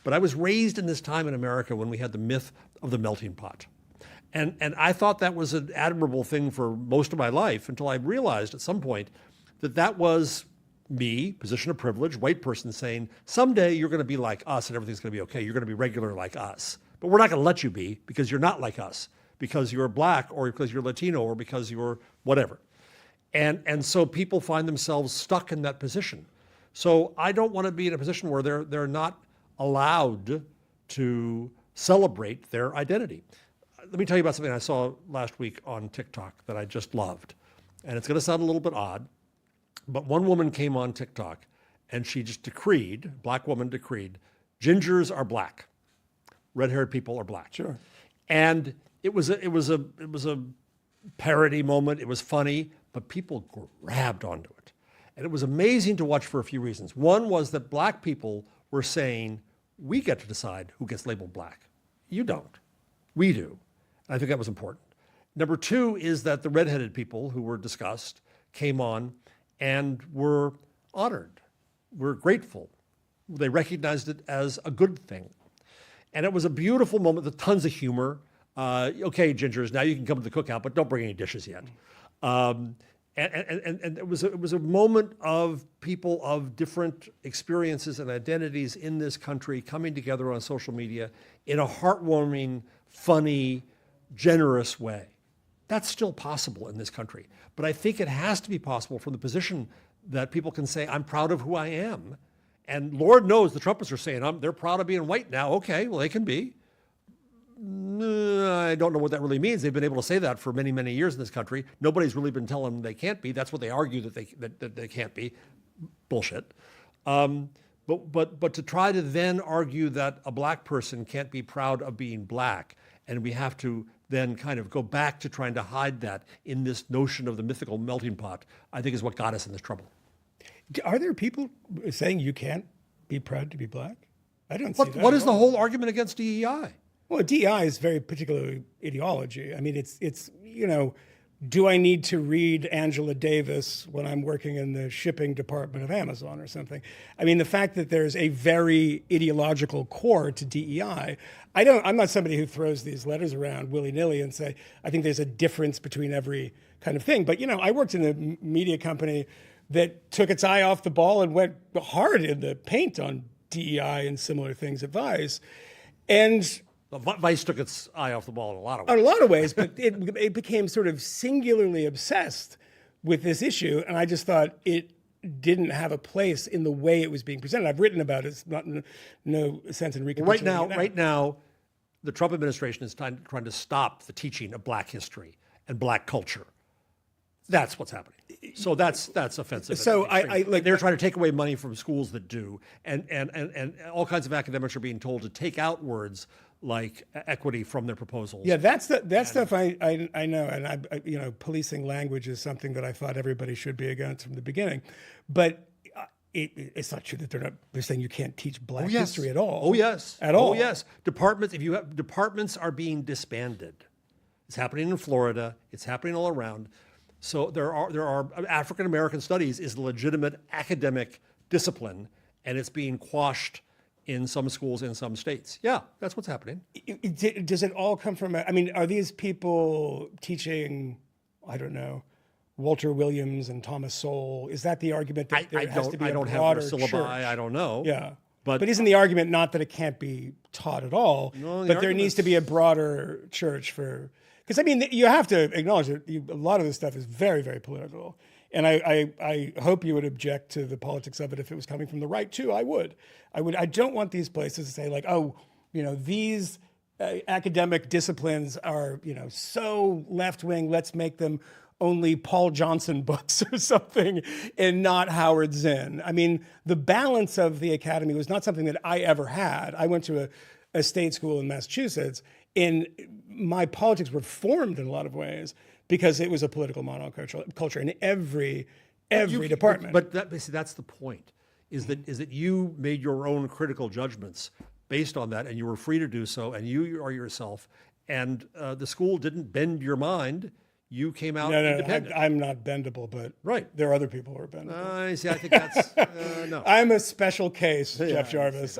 But I was raised in this time in America when we had the myth of the melting pot. And I thought that was an admirable thing for most of my life until I realized at some point that that was me, position of privilege, white person saying, someday you're going to be like us and everything's going to be okay. You're going to be regular like us. But we're not going to let you be because you're not like us, because you're black or because you're Latino or because you're whatever. And so people find themselves stuck in that position. So I don't want to be in a position where they're not allowed to celebrate their identity. Let me tell you about something I saw last week on TikTok that I just loved. And it's going to sound a little bit odd, but one woman came on TikTok and she just decreed, black woman decreed, gingers are black. Red-haired people are black. Sure. And it was a parody moment. It was funny, but people grabbed onto it. And it was amazing to watch for a few reasons. One was that black people were saying, we get to decide who gets labeled black. You don't. We do. And I think that was important. Number two is that the redheaded people who were discussed came on and were honored, were grateful. They recognized it as a good thing. And it was a beautiful moment with tons of humor. Okay, gingers, now you can come to the cookout, but don't bring any dishes yet. And it was a moment of people of different experiences and identities in this country coming together on social media in a heartwarming, funny, generous way. That's still possible in this country. But I think it has to be possible from the position that people can say, I'm proud of who I am. And Lord knows the Trumpists are saying, they're proud of being white now. Okay, well, they can be. I don't know what that really means. They've been able to say that for many, many years in this country. Nobody's really been telling them they can't be. That's what they argue that they can't be. Bullshit. But to try to then argue that a black person can't be proud of being black, and we have to then kind of go back to trying to hide that in this notion of the mythical melting pot, I think is what got us in this trouble. Are there people saying you can't be proud to be black? I don't see that. What is the whole argument against DEI? Well, DEI is very particular ideology. I mean, it's do I need to read Angela Davis when I'm working in the shipping department of Amazon or something? I mean, the fact that there's a very ideological core to DEI, I'm not somebody who throws these letters around willy-nilly and say, I think there's a difference between every kind of thing. But, I worked in a media company that took its eye off the ball and went hard in the paint on DEI and similar things at Vice. And Vice took its eye off the ball in a lot of ways. In a lot of ways, but it became sort of singularly obsessed with this issue, and I just thought it didn't have a place in the way it was being presented. I've written about it. It's not no sense in recapitulating Right now, the Trump administration is trying to stop the teaching of black history and black culture. That's what's happening. So that's offensive. So they're trying to take away money from schools that do, and all kinds of academics are being told to take out words like equity from their proposals. Yeah, that's stuff I know, and policing language is something that I thought everybody should be against from the beginning, but it's not true that they're saying you can't teach black history at all. Oh yes, at all. Oh yes, departments are being disbanded. It's happening in Florida. It's happening all around. So there are African American studies is a legitimate academic discipline, and it's being quashed in some schools in some states. Yeah, that's what's happening. Does it all come from, are these people teaching, I don't know, Walter Williams and Thomas Sowell? Is that the argument that there has to be a broader church? I don't have their syllabi, I don't know. Yeah. But isn't the argument not that it can't be taught at all, but there needs to be a broader church for, because you have to acknowledge that a lot of this stuff is very, very political. And I hope you would object to the politics of it if it was coming from the right too. I would. I don't want these places to say like, these academic disciplines are, so left-wing, let's make them only Paul Johnson books or something and not Howard Zinn. I mean, the balance of the academy was not something that I ever had. I went to a state school in Massachusetts, and my politics were formed in a lot of ways because it was a political monoculture in every department. But that's the point, is that you made your own critical judgments based on that, and you were free to do so, and you are yourself, and the school didn't bend your mind. You came out independent. I'm not bendable, but there are other people who are bendable. I think that's, no. I'm a special case, Jeff Jarvis.